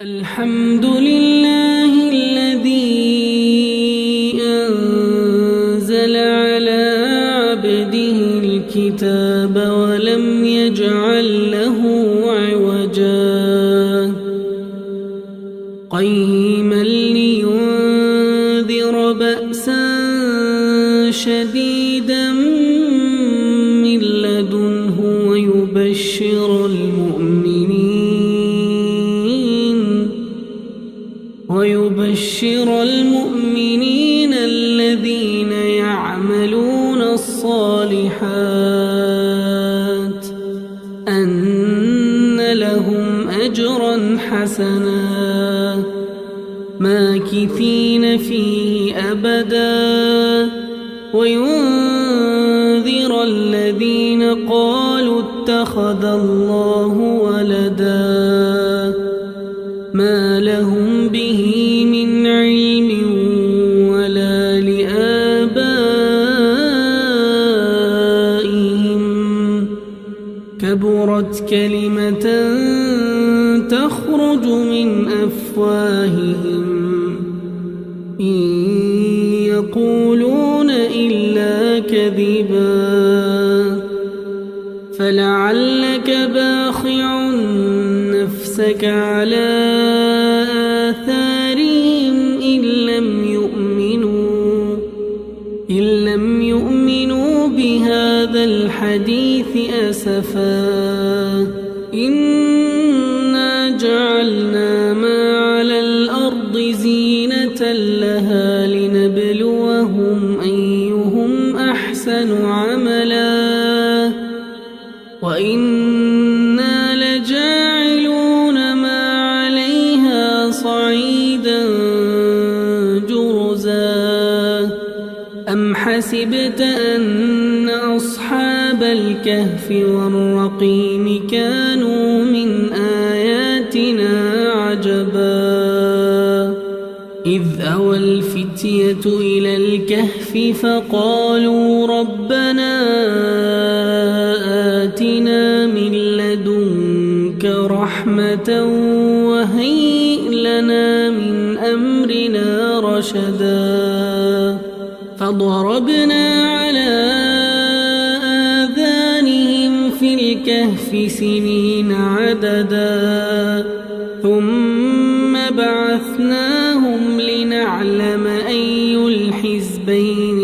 الحمد لله الذي أنزل على عبده الكتاب ولم يجعل له عوجا قيما لينذر بأسا شديدا من لدنه ويبشر المؤمنين الذين يعملون الصالحات أن لهم أجرا حسنا ماكثين فيه أبدا وينذر الذين قالوا اتخذ الله ولدا ما لهم به من علم ولا لآبائهم كبرت كلمة تخرج من أفواههم إن يقولون إلا كذبا فلعلك باخع نفسك على آثارهم إن لم يؤمنوا بهذا الحديث أسفا إنا جعلنا ما على الأرض زينة لها لنبلوهم أيهم أحسن عملا وإنا لجاعلون ما عليها صعيدا جرزا أم حسبت أن أصحاب الكهف والرقيم كانوا من آياتنا عجبا إذ أوى الفتية إلى الكهف فقالوا ربنا آتنا من لدنك رحمة وهيئ لنا من أمرنا رشدا فضربنا على آذانهم في الكهف سنين عددا ثم بعثناهم لنعلم أي الحزبين